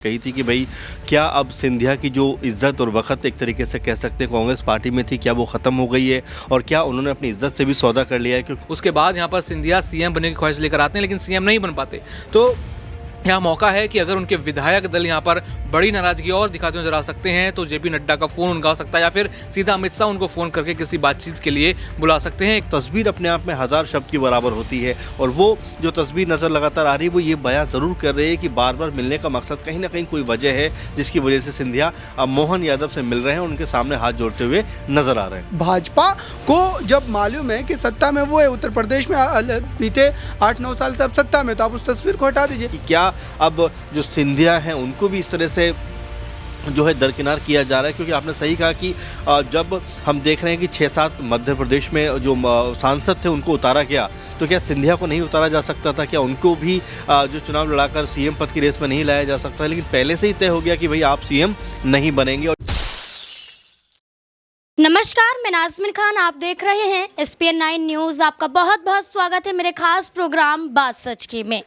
कही थी कि भाई क्या अब सिंधिया की जो इज्जत और वक़्त एक तरीके से कह सकते हैं कांग्रेस पार्टी में थी, क्या वो ख़त्म हो गई है और क्या उन्होंने अपनी इज्जत से भी सौदा कर लिया है? क्योंकि उसके बाद यहाँ पर सिंधिया सीएम बनने की ख्वाहिश लेकर आते हैं लेकिन सीएम नहीं बन पाते। तो यहाँ मौका है कि अगर उनके विधायक दल यहाँ पर बड़ी नाराजगी और दिखाते हुए नजर आ सकते हैं तो जेपी नड्डा का फ़ोन उनका हो सकता है या फिर सीधा अमित शाह उनको फ़ोन करके किसी बातचीत के लिए बुला सकते हैं। तस्वीर अपने आप में हज़ार शब्द की बराबर होती है और वो जो तस्वीर नज़र लगातार आ रही है वो ये बयां ज़रूर कर रही है कि बार बार मिलने का मकसद कहीं ना कहीं कोई वजह है जिसकी वजह से सिंधिया अब मोहन यादव से मिल रहे हैं, उनके सामने हाथ जोड़ते हुए नजर आ रहे हैं। भाजपा को जब मालूम है कि सत्ता में वो है, उत्तर प्रदेश में बीते 8-9 साल से अब सत्ता में, तो आप उस तस्वीर को हटा दीजिए। क्या अब जो सिंधिया हैं उनको भी इस तरह से जो है दरकिनार किया जा रहा है? क्योंकि आपने सही कहा कि जब हम देख रहे हैं कि 6-7 मध्य प्रदेश में जो सांसद थे उनको उतारा गया, तो क्या सिंधिया को नहीं उतारा जा सकता था? क्या उनको भी जो चुनाव लड़ाकर सीएम पद की रेस में नहीं लाया जा सकता? लेकिन पहले से ही तय हो गया कि भाई आप सीएम नहीं बनेंगे। और नमस्कार, मैं नाज़मीन खान, आप देख रहे हैं SPN 9 न्यूज़। आपका बहुत बहुत स्वागत है मेरे खास प्रोग्राम बात सच की में।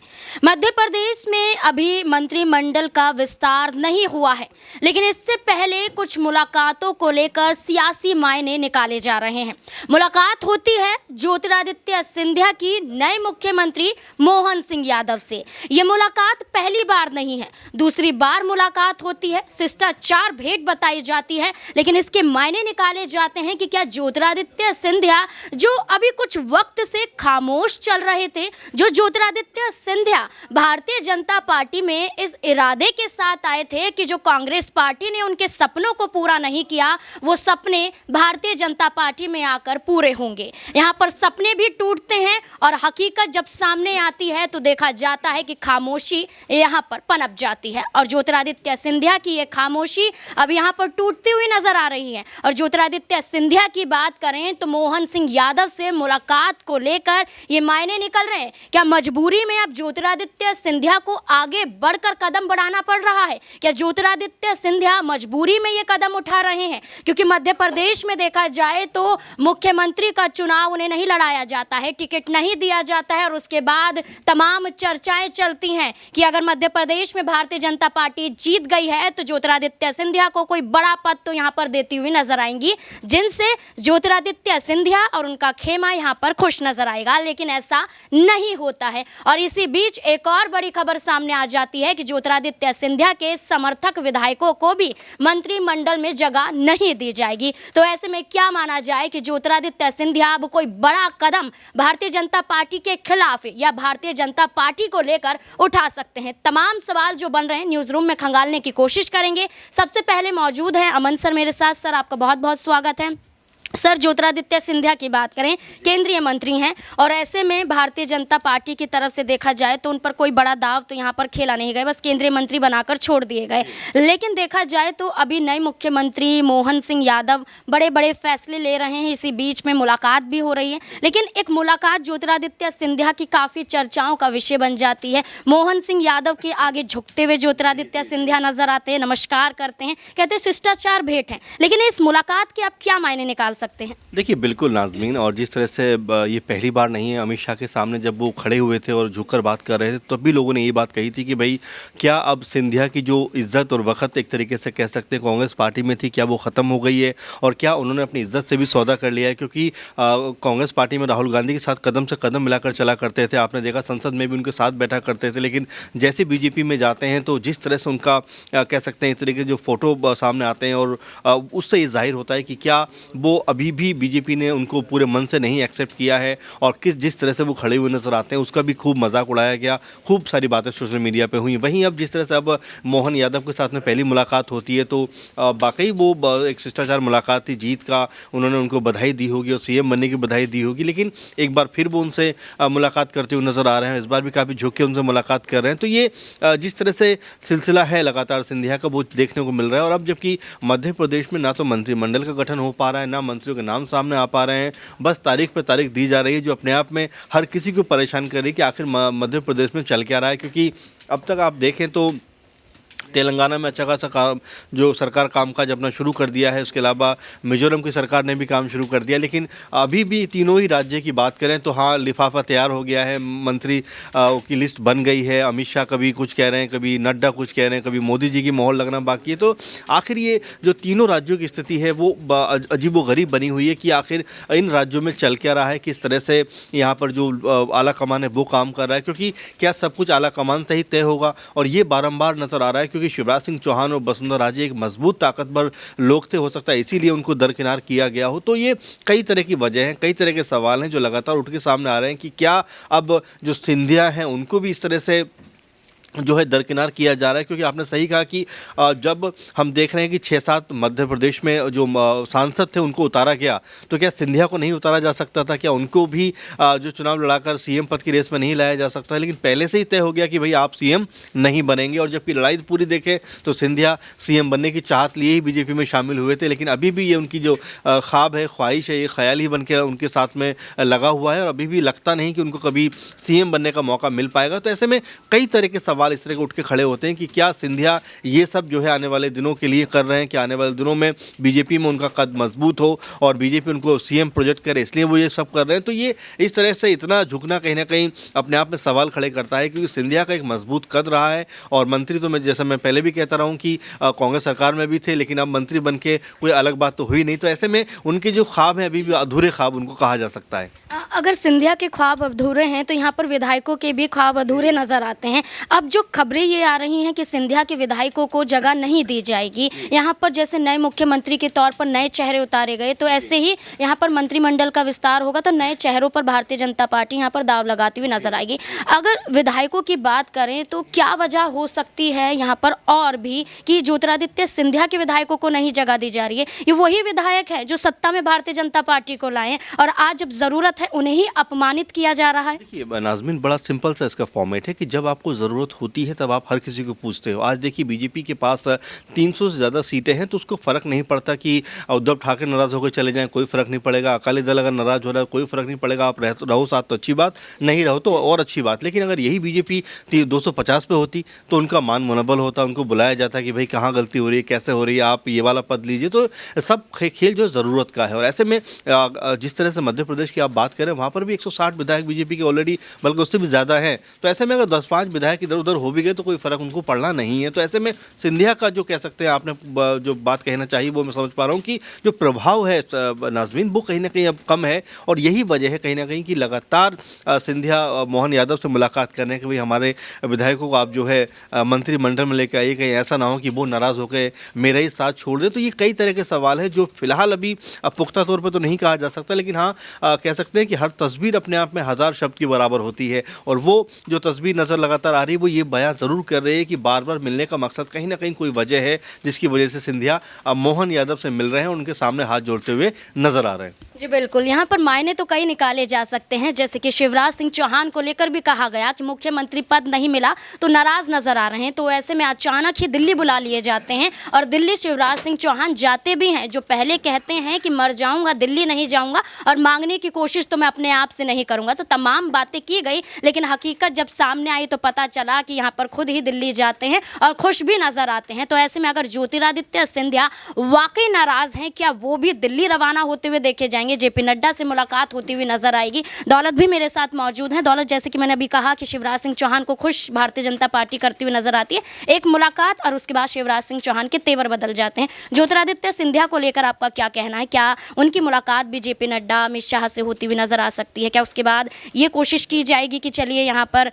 मध्य प्रदेश में अभी मंत्रिमंडल का विस्तार नहीं हुआ है, लेकिन इससे पहले कुछ मुलाकातों को लेकर सियासी मायने निकाले जा रहे हैं। मुलाकात होती है ज्योतिरादित्य सिंधिया की नए मुख्यमंत्री मोहन सिंह यादव से। ये मुलाकात पहली बार नहीं है, दूसरी बार मुलाकात होती है। शिष्टाचार भेंट बताई जाती है, लेकिन इसके मायने निकाले जाते हैं कि क्या ज्योतिरादित्य सिंधिया जो अभी कुछ वक्त से खामोश चल रहे थे, जो ज्योतिरादित्य सिंधिया भारतीय जनता पार्टी में इस इरादे के साथ आए थे कि जो कांग्रेस पार्टी ने उनके सपनों को पूरा नहीं किया, वो सपने भारतीय जनता पार्टी में आकर पूरे होंगे। यहाँ पर सपने भी टूटते हैं और हकीकत जब सामने आती है तो देखा जाता है कि खामोशी यहाँ पर पनप जाती है और ज्योतिरादित्य सिंधिया की ये खामोशी अब यहाँ पर टूटती हुई नजर आ रही है। और ज्योतिरादित्य सिंधिया की बात करें तो मोहन सिंह यादव से मुलाकात को लेकर ये मायने निकल रहे हैं। क्या मजबूरी में अब ज्योतिरादित्य सिंधिया को आगे बढ़कर कदम बढ़ाना पड़ रहा है? क्या ज्योतिरादित्य सिंधिया मजबूरी में ये कदम उठा रहे हैं? क्योंकि मध्य प्रदेश में देखा जाए तो मुख्यमंत्री का चुनाव उन्हें नहीं लड़ाया जाता है, टिकट नहीं दिया जाता है और उसके बाद तमाम चर्चाएं चलती हैं कि अगर मध्य प्रदेश में भारतीय जनता पार्टी जीत गई है तो ज्योतिरादित्य सिंधिया को कोई बड़ा पद तो यहाँ पर देती हुई नजर आएंगी, जिनसे ज्योतिरादित्य सिंधिया और उनका खेमा यहाँ पर खुश नजर आएगा। लेकिन ऐसा नहीं होता है और इसी बीच एक और बड़ी खबर सामने आ जाती है कि ज्योतिरादित्य सिंधिया के समर्थक विधायकों को भी मंत्रिमंडल में जगह नहीं दी जाएगी। तो ऐसे में क्या माना जाए कि ज्योतिरादित्य सिंधिया अब कोई बड़ा कदम भारतीय जनता पार्टी के खिलाफ या भारतीय जनता पार्टी को लेकर उठा सकते हैं? तमाम सवाल जो बन रहे हैं न्यूज़ रूम में खंगालने की कोशिश करेंगे। सबसे पहले मौजूद हैं अमन सर मेरे साथ। सर, आपका बहुत बहुत स्वागत है। सर, ज्योतिरादित्य सिंधिया की बात करें, केंद्रीय मंत्री हैं और ऐसे में भारतीय जनता पार्टी की तरफ से देखा जाए तो उन पर कोई बड़ा दाव तो यहाँ पर खेला नहीं गया, बस केंद्रीय मंत्री बनाकर छोड़ दिए गए। लेकिन देखा जाए तो अभी नए मुख्यमंत्री मोहन सिंह यादव बड़े बड़े फैसले ले रहे हैं, इसी बीच में मुलाकात भी हो रही है। लेकिन एक मुलाकात ज्योतिरादित्य सिंधिया की काफ़ी चर्चाओं का विषय बन जाती है। मोहन सिंह यादव के आगे झुकते हुए ज्योतिरादित्य सिंधिया नजर आते हैं, नमस्कार करते हैं, कहते हैं शिष्टाचार भेंट है। लेकिन इस मुलाकात के आप क्या मायने निकाल सकते हैं? देखिए, बिल्कुल नाज़मीन, और जिस तरह से ये पहली बार नहीं है, अमित शाह के सामने जब वो खड़े हुए थे और झुककर बात कर रहे थे तब भी लोगों ने ये बात कही थी कि भाई क्या अब सिंधिया की जो इज्जत और वक़्त एक तरीके से कह सकते हैं कांग्रेस पार्टी में थी, क्या वो ख़त्म हो गई है और क्या उन्होंने अपनी इज्जत से भी सौदा कर लिया है? क्योंकि कांग्रेस पार्टी में राहुल गांधी के साथ कदम से कदम मिलाकर चला करते थे, आपने देखा संसद में भी उनके साथ बैठा करते थे। लेकिन जैसे बीजेपी में जाते हैं तो जिस तरह से उनका कह सकते हैं इस तरीके के जो फ़ोटो सामने आते हैं और उससे ये जाहिर होता है कि क्या वो अभी भी बीजेपी ने उनको पूरे मन से नहीं एक्सेप्ट किया है और जिस तरह से वो खड़े हुए नजर आते हैं उसका भी खूब मजाक उड़ाया गया, खूब सारी बातें सोशल मीडिया पे हुई। वहीं अब जिस तरह से अब मोहन यादव के साथ में पहली मुलाकात होती है तो वाकई वो एक शिष्टाचार मुलाकात थी, जीत का उन्होंने उनको बधाई दी होगी और सीएम बनने की बधाई दी होगी। लेकिन एक बार फिर वो उनसे मुलाकात करते हुए नजर आ रहे हैं, इस बार भी काफ़ी झुक के उनसे मुलाकात कर रहे हैं। तो ये जिस तरह से सिलसिला है लगातार सिंधिया का वो देखने को मिल रहा है। और अब जबकि मध्य प्रदेश में ना तो मंत्रिमंडल का गठन हो पा रहा है, ना मंत्रियों के नाम सामने आ पा रहे हैं, बस तारीख पे तारीख दी जा रही है, जो अपने आप में हर किसी को परेशान कर रही है कि आखिर मध्य प्रदेश में चल क्या रहा है। क्योंकि अब तक आप देखें तो तेलंगाना में अच्छा खासा काम जो सरकार कामकाज अपना शुरू कर दिया है। उसके अलावा मिजोरम की सरकार ने भी काम शुरू कर दिया। लेकिन अभी भी तीनों ही राज्य की बात करें तो हाँ, लिफाफा तैयार हो गया है, मंत्री की लिस्ट बन गई है। अमित शाह कभी कुछ कह रहे हैं, कभी नड्डा कुछ कह रहे हैं, कभी मोदी जी की मोहर लगना बाकी है। तो आखिर ये जो तीनों राज्यों की स्थिति है वो अजीबोगरीब बनी हुई है कि आखिर इन राज्यों में चल क्या रहा है, किस तरह से यहाँ पर जो आला कमान है वो काम कर रहा है, क्योंकि क्या सब कुछ आला कमान से ही तय होगा। और ये बारंबार नजर आ रहा है क्योंकि शिवराज सिंह चौहान और वसुंधरा राजे एक मजबूत ताकतवर लोग थे, हो सकता है इसीलिए उनको दरकिनार किया गया हो। तो ये कई तरह की वजह हैं, कई तरह के सवाल हैं जो लगातार उठ के सामने आ रहे हैं कि क्या अब जो सिंधिया हैं उनको भी इस तरह से जो है दरकिनार किया जा रहा है। क्योंकि आपने सही कहा कि जब हम देख रहे हैं कि 6-7 मध्य प्रदेश में जो सांसद थे उनको उतारा गया, तो क्या सिंधिया को नहीं उतारा जा सकता था? क्या उनको भी जो चुनाव लड़ाकर सीएम पद की रेस में नहीं लाया जा सकता है? लेकिन पहले से ही तय हो गया कि भाई आप सीएम नहीं बनेंगे। और जबकि लड़ाई पूरी देखें तो सिंधिया सीएम बनने की चाहत लिए ही बीजेपी में शामिल हुए थे, लेकिन अभी भी ये उनकी जो ख्वाब है, ख्वाहिश है, ये ख्याल ही बन के उनके साथ में लगा हुआ है और अभी भी लगता नहीं कि उनको कभी सीएम बनने का मौका मिल पाएगा। तो ऐसे में कई तरह के सवाल इस तरह के उठ के खड़े होते हैं कि क्या सिंधिया ये सब जो है आने वाले दिनों के लिए कर रहे हैं, कि आने वाले दिनों में बीजेपी में उनका कद मजबूत हो और बीजेपी उनको सीएम प्रोजेक्ट करे, इसलिए वो ये सब कर रहे हैं। तो ये इस तरह से इतना झुकना कहीं ना कहीं अपने आप में सवाल खड़े करता है, क्योंकि सिंधिया का एक मजबूत कद रहा है और मंत्री तो मैं जैसा मैं पहले भी कहता रहा हूँ कि कांग्रेस सरकार में भी थे, लेकिन अब मंत्री बन के कोई अलग बात तो हुई नहीं। तो ऐसे में उनके जो ख्वाब हैं अभी भी अधूरे ख्वाब उनको कहा जा सकता है। अगर सिंधिया के ख्वाब अधूरे हैं तो यहाँ पर विधायकों के भी ख्वाब अधूरे नजर आते हैं। अब जो खबरें ये आ रही हैं कि सिंधिया के विधायकों को जगह नहीं दी जाएगी, यहाँ पर जैसे नए मुख्यमंत्री के तौर पर नए चेहरे उतारे गए, तो ऐसे ही यहाँ पर मंत्रिमंडल का विस्तार होगा तो नए चेहरों पर भारतीय जनता पार्टी यहाँ पर दाव लगाती हुई नजर आएगी। अगर विधायकों की बात करें तो क्या वजह हो सकती है यहाँ पर और भी कि ज्योतिरादित्य सिंधिया के विधायकों को नहीं जगह दी जा रही है? ये वही विधायक हैं जो सत्ता में भारतीय जनता पार्टी को लाए और आज जब जरूरत है उन्हें ही अपमानित किया जा रहा है। देखिए नाज़मीन, बड़ा सिंपल सा इसका फॉर्मेट है कि जब आपको ज़रूरत होती है तब आप हर किसी को पूछते हो। आज देखिए बीजेपी के पास 300 से ज़्यादा सीटें हैं, तो उसको फ़र्क नहीं पड़ता कि उद्धव ठाकरे नाराज़ होकर चले जाएं, कोई फ़र्क नहीं पड़ेगा। अकाली दल अगर नाराज़ हो रहा है कोई फ़र्क नहीं पड़ेगा, आप रहो साथ तो अच्छी बात, नहीं रहो तो और अच्छी बात। लेकिन अगर यही बीजेपी 250 पे होती तो उनका मान मनोबल होता, उनको बुलाया जाता कि भाई कहाँ गलती हो रही है, कैसे हो रही है, आप ये वाला पद लीजिए। तो सब खेल जो ज़रूरत का है। और ऐसे में जिस तरह से मध्य प्रदेश की आप बात करें वहाँ पर भी 160 विधायक बीजेपी के ऑलरेडी, बल्कि उससे भी ज़्यादा हैं। तो ऐसे में अगर 10-5 विधायक इधर उधर हो भी गए तो कोई फ़र्क उनको पड़ना नहीं है। तो ऐसे में सिंधिया का जो कह सकते हैं आपने जो बात कहना चाहिए वो मैं समझ पा रहा हूँ कि जो प्रभाव है नाज़मीन वो कहीं ना कहीं अब कम है। और यही वजह है कहीं ना कहीं कि लगातार सिंधिया मोहन यादव से मुलाकात करने के भाई हमारे विधायकों को आप जो है मंत्रिमंडल में लेकर आइए, कहीं ऐसा ना हो कि वो नाराज़ होकर मेरा ही साथ छोड़ दे। तो ये कई तरह के सवाल है जो फिलहाल अभी पुख्ता तौर पर तो नहीं कहा जा सकता, लेकिन हाँ कह सकते हैं कि हर तस्वीर अपने आप में 1000 शब्द की बराबर होती है। और वो जो तस्वीर नज़र लगातार आ रही है वो ये बयां ज़रूर कर रही है कि बार बार मिलने का मकसद कहीं ना कहीं कोई वजह है जिसकी वजह से सिंधिया मोहन यादव से मिल रहे हैं, उनके सामने हाथ जोड़ते हुए नजर आ रहे हैं। जी बिल्कुल, यहाँ पर मायने तो कई निकाले जा सकते हैं, जैसे कि शिवराज सिंह चौहान को लेकर भी कहा गया कि मुख्यमंत्री पद नहीं मिला तो नाराज नजर आ रहे हैं। तो ऐसे में अचानक ही दिल्ली बुला लिए जाते हैं और दिल्ली शिवराज सिंह चौहान जाते भी हैं, जो पहले कहते हैं कि मर जाऊंगा दिल्ली नहीं जाऊंगा और मांगने की कोशिश तो मैं अपने आप से नहीं करूंगा। तो तमाम बातें की गई, लेकिन हकीकत जब सामने आई तो पता चला कि यहाँ पर खुद ही दिल्ली जाते हैं और खुश भी नजर आते हैं। तो ऐसे में अगर ज्योतिरादित्य सिंधिया वाकई नाराज हैं, क्या वो भी दिल्ली रवाना होते हुए देखे जाएंगे? जेपी नड्डा से मुलाकात होती हुई नजर आएगी। दौलत भी मेरे साथ मौजूद है। दौलत, जैसे कि मैंने अभी कहा कि शिवराज सिंह चौहान को खुश भारतीय जनता पार्टी करती हुई नजर आती है, एक मुलाकात और उसके बाद शिवराज सिंह चौहान के तेवर बदल जाते हैं। ज्योतिरादित्य सिंधिया को लेकर आपका क्या कहना है? क्या उनकी मुलाकात भी जेपी नड्डा अमित शाह से होती हुई नजर आ सकती है? क्या उसके बाद ये कोशिश की जाएगी कि चलिए यहाँ पर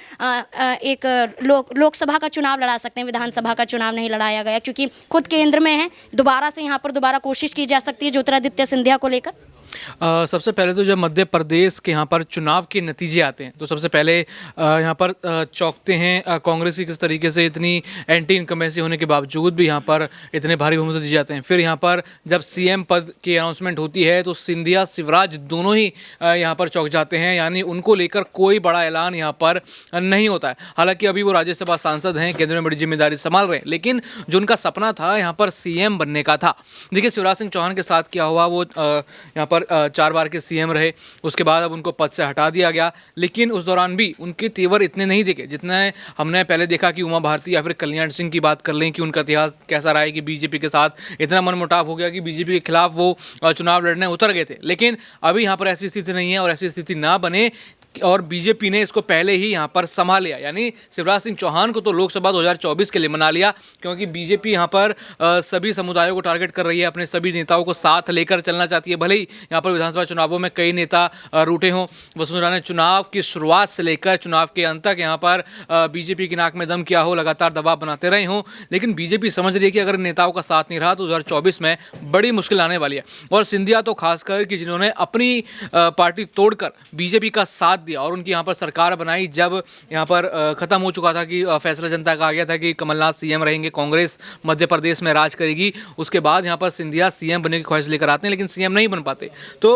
एक लोकसभा का चुनाव लड़ा सकते हैं, विधानसभा का चुनाव नहीं लड़ाया गया क्योंकि खुद केंद्र में है, दोबारा से यहाँ पर दोबारा कोशिश की जा सकती है ज्योतिरादित्य सिंधिया को लेकर? सबसे पहले तो जब मध्य प्रदेश के यहाँ पर चुनाव के नतीजे आते हैं तो सबसे पहले यहाँ पर चौंकते हैं कांग्रेस की किस तरीके से इतनी एंटी इनकमेंसी होने के बावजूद भी यहाँ पर इतने भारी बहुमत दी जाते हैं। फिर यहाँ पर जब सीएम पद की अनाउंसमेंट होती है तो सिंधिया शिवराज दोनों ही यहाँ पर चौंक जाते हैं, यानी उनको लेकर कोई बड़ा ऐलान यहाँ पर नहीं होता है। हालांकि अभी वो राज्यसभा सांसद हैं, केंद्र में बड़ी जिम्मेदारी संभाल रहे हैं, लेकिन जो उनका सपना था यहाँ पर सीएम बनने का था। देखिए शिवराज सिंह चौहान के साथ क्या हुआ, वो यहाँ पर पर 4 बार के सीएम रहे, उसके बाद अब उनको पद से हटा दिया गया, लेकिन उस दौरान भी उनके तेवर इतने नहीं दिखे जितने हमने पहले देखा कि उमा भारती या फिर कल्याण सिंह की बात कर लें कि उनका इतिहास कैसा रहा है कि बीजेपी के साथ इतना मनमुटाव हो गया कि बीजेपी के खिलाफ वो चुनाव लड़ने उतर गए थे। लेकिन अभी यहाँ पर ऐसी स्थिति नहीं है और ऐसी स्थिति ना बने और बीजेपी ने इसको पहले ही यहाँ पर संभाल लिया, यानी शिवराज सिंह चौहान को तो लोकसभा 2024 के लिए मना लिया, क्योंकि बीजेपी यहाँ पर सभी समुदायों को टारगेट कर रही है, अपने सभी नेताओं को साथ लेकर चलना चाहती है। भले ही यहाँ पर विधानसभा चुनावों में कई नेता रूठे हों, वसुंधरा ने चुनाव की शुरुआत से लेकर चुनाव के अंत तक यहाँ पर बीजेपी की नाक में दम किया हो, लगातार दबाव बनाते रहे हों, लेकिन बीजेपी समझ रही है कि अगर नेताओं का साथ नहीं रहा तो 2024 में बड़ी मुश्किल आने वाली है। और सिंधिया तो खासकर कि जिन्होंने अपनी पार्टी तोड़कर बीजेपी का साथ दिया और उनकी यहाँ पर सरकार बनाई, जब यहाँ पर खत्म हो चुका था कि फैसला जनता का आ गया था कि कमलनाथ सीएम रहेंगे, कांग्रेस मध्य प्रदेश में राज करेगी, उसके बाद यहाँ पर सिंधिया सीएम बनने की ख्वाहिश लेकर आते हैं, लेकिन सीएम नहीं बन पाते। तो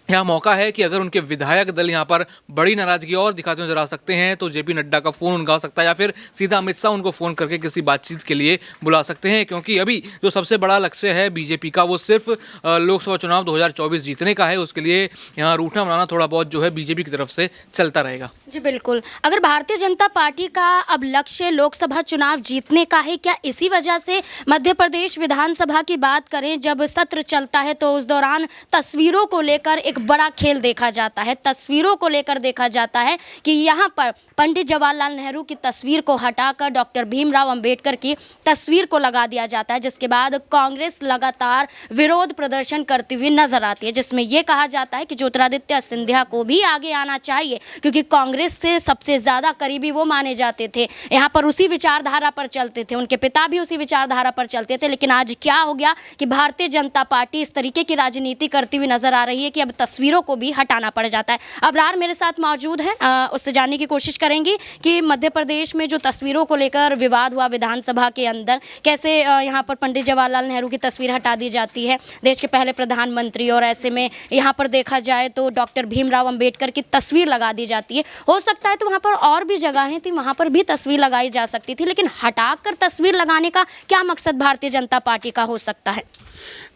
यहाँ मौका है कि अगर उनके विधायक दल यहाँ पर बड़ी नाराजगी और दिखाते नजर आ सकते हैं तो जेपी नड्डा का फ़ोन उनका हो सकता है या फिर सीधा अमित शाह उनको फ़ोन करके किसी बातचीत के लिए बुला सकते हैं, क्योंकि अभी जो सबसे बड़ा लक्ष्य है बीजेपी का वो सिर्फ लोकसभा चुनाव 2024 जीतने का है। उसके लिए यहाँ रूठना बनाना थोड़ा बहुत जो है बीजेपी की तरफ से चलता रहेगा। जी बिल्कुल, अगर भारतीय जनता पार्टी का अब लक्ष्य लोकसभा चुनाव जीतने का है, क्या इसी वजह से मध्य प्रदेश विधानसभा की बात करें, जब सत्र चलता है तो उस दौरान तस्वीरों को लेकर एक बड़ा खेल देखा जाता है, तस्वीरों को लेकर देखा जाता है कि यहाँ पर पंडित जवाहरलाल नेहरू की तस्वीर को हटाकर डॉक्टर भीमराव अंबेडकर की तस्वीर को लगा दिया जाता है, जिसके बाद कांग्रेस लगातार विरोध प्रदर्शन करती हुई नजर आती है, जिसमें यह कहा जाता है कि ज्योतिरादित्य सिंधिया को भी आगे आना चाहिए, क्योंकि कांग्रेस से सबसे ज़्यादा करीबी वो माने जाते थे, यहाँ पर उसी विचारधारा पर चलते थे, उनके पिता भी उसी विचारधारा पर चलते थे। लेकिन आज क्या हो गया कि भारतीय जनता पार्टी इस तरीके की राजनीति करती हुई नजर आ रही है कि अब तस्वीरों को भी हटाना पड़ जाता है। अबरार मेरे साथ मौजूद है, उससे जानने की कोशिश करेंगी कि मध्य प्रदेश में जो तस्वीरों को लेकर विवाद हुआ विधानसभा के अंदर, कैसे यहाँ पर पंडित जवाहरलाल नेहरू की तस्वीर हटा दी जाती है, देश के पहले प्रधानमंत्री, और ऐसे में यहाँ पर देखा जाए तो डॉक्टर भीमराव अंबेडकर की तस्वीर लगा दी जाती है। हो सकता है तो वहाँ पर और भी जगहें थी, वहाँ पर भी तस्वीर लगाई जा सकती थी, लेकिन हटाकर तस्वीर लगाने का क्या मकसद भारतीय जनता पार्टी का हो सकता है?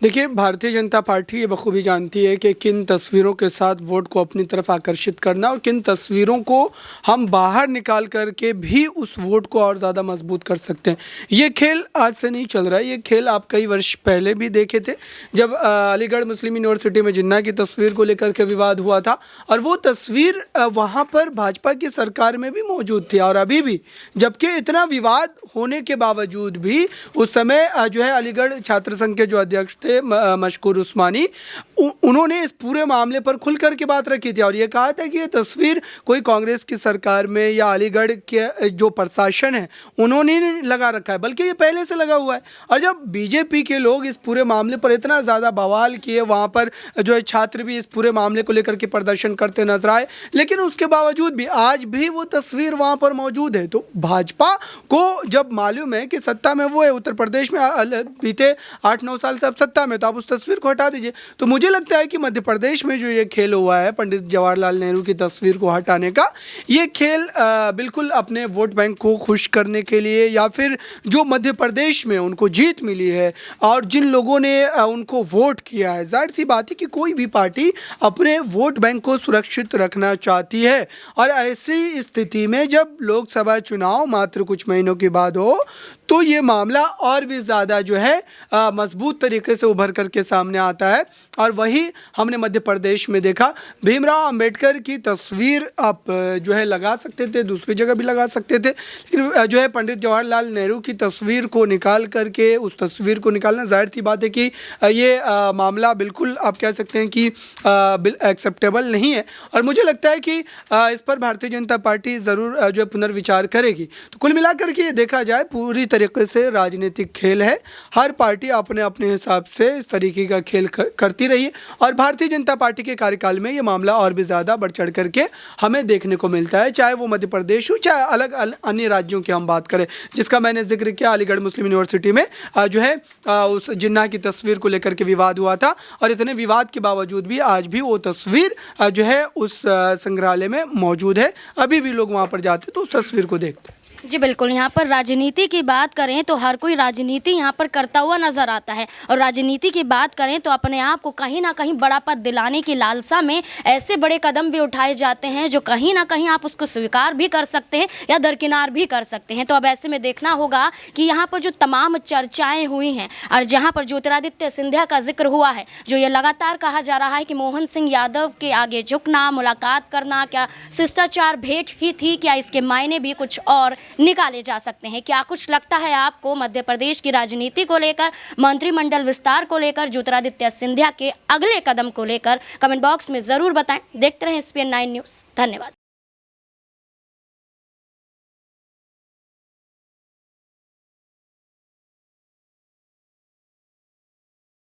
देखिए, भारतीय जनता पार्टी ये बखूबी जानती है कि किन तस्वीरों के साथ वोट को अपनी तरफ आकर्षित करना और किन तस्वीरों को हम बाहर निकाल करके भी उस वोट को और ज़्यादा मजबूत कर सकते हैं। ये खेल आज से नहीं चल रहा है, ये खेल आप कई वर्ष पहले भी देखे थे, जब अलीगढ़ मुस्लिम यूनिवर्सिटी में जिन्ना की तस्वीर को लेकर के विवाद हुआ था, और वो तस्वीर वहाँ पर भाजपा की सरकार में भी मौजूद थी और अभी भी, जबकि इतना विवाद होने के बावजूद भी उस समय जो है अलीगढ़ छात्र संघ के जो अध्यक्ष थे मशकूर उस्मानी, उन्होंने इस पूरे मामले पर खुल कर के बात रखी थी और ये कहा था कि ये तस्वीर कोई कांग्रेस की सरकार में या अलीगढ़ के जो प्रशासन है उन्होंने नहीं लगा रखा है, बल्कि ये पहले से लगा हुआ है। और जब बीजेपी के लोग इस पूरे मामले पर इतना ज़्यादा बवाल किए, वहाँ पर जो है छात्र भी इस पूरे मामले को लेकर के प्रदर्शन करते नजर आए, लेकिन उसके बावजूद भी आज भी वो तस्वीर वहाँ पर मौजूद है। तो भाजपा को जब मालूम है कि सत्ता में वो है, उत्तर प्रदेश में बीते 8-9 साल से अब सत्ता में, तो आप उस तस्वीर को हटा दीजिए। तो मुझे लगता है कि मध्य प्रदेश में जो ये खेल हुआ है पंडित जवाहरलाल नेहरू की तस्वीर को हटाने का, ये खेल बिल्कुल अपने वोट बैंक को खुश करने के लिए, या फिर जो मध्य प्रदेश में उनको जीत मिली है और जिन लोगों ने उनको वोट किया है, जाहिर सी बात है कि कोई भी पार्टी अपने वोट बैंक को सुरक्षित रखना चाहती है। और ऐसी स्थिति में जब लोकसभा चुनाव मात्र कुछ महीनों के बाद हो, तो ये मामला और भी ज़्यादा जो है मजबूत तरीके से उभर करके सामने आता है। और वही हमने मध्य प्रदेश में देखा, भीमराव अंबेडकर की तस्वीर आप जो है लगा सकते थे, दूसरी जगह भी लगा सकते थे, लेकिन जो है पंडित जवाहरलाल नेहरू की तस्वीर को निकाल करके उस तस्वीर को निकालना, जाहिर सी बात है कि ये मामला बिल्कुल आप कह सकते हैं कि एक्सेप्टेबल नहीं है। और मुझे लगता है कि इस पर भारतीय जनता पार्टी ज़रूर जो है पुनर्विचार करेगी। तो कुल मिलाकर के ये देखा जाए, पूरी तरीके से राजनीतिक खेल है, हर पार्टी अपने अपने हिसाब से इस तरीके का खेल करती रही है और भारतीय जनता पार्टी के कार्यकाल में ये मामला और भी ज़्यादा बढ़ चढ़ करके हमें देखने को मिलता है, चाहे वो मध्य प्रदेश हो, चाहे अलग अन्य राज्यों की हम बात करें, जिसका मैंने जिक्र किया अलीगढ़ मुस्लिम यूनिवर्सिटी में जो है उस जिन्ना की तस्वीर को लेकर के विवाद हुआ था, और इतने विवाद के बावजूद भी आज भी वो तस्वीर जो है उस संग्रहालय में मौजूद है, अभी भी लोग वहाँ पर जाते तो उस तस्वीर को देखते हैं। जी बिल्कुल, यहाँ पर राजनीति की बात करें तो हर कोई राजनीति यहाँ पर करता हुआ नजर आता है, और राजनीति की बात करें तो अपने आप को कहीं ना कहीं बड़ा पद दिलाने की लालसा में ऐसे बड़े कदम भी उठाए जाते हैं जो कहीं ना कहीं आप उसको स्वीकार भी कर सकते हैं या दरकिनार भी कर सकते हैं। तो अब ऐसे में देखना होगा कि यहाँ पर जो तमाम चर्चाएं हुई हैं और जहाँ पर ज्योतिरादित्य सिंधिया का जिक्र हुआ है, जो ये लगातार कहा जा रहा है कि मोहन सिंह यादव के आगे झुकना, मुलाकात करना, क्या शिष्टाचार भेंट ही थी, क्या इसके मायने भी कुछ और निकाले जा सकते हैं? क्या कुछ लगता है आपको मध्य प्रदेश की राजनीति को लेकर, मंत्रिमंडल विस्तार को लेकर, ज्योतिरादित्य सिंधिया के अगले कदम को लेकर? कमेंट बॉक्स में ज़रूर बताएं। देखते रहें SPN9 न्यूज़। धन्यवाद।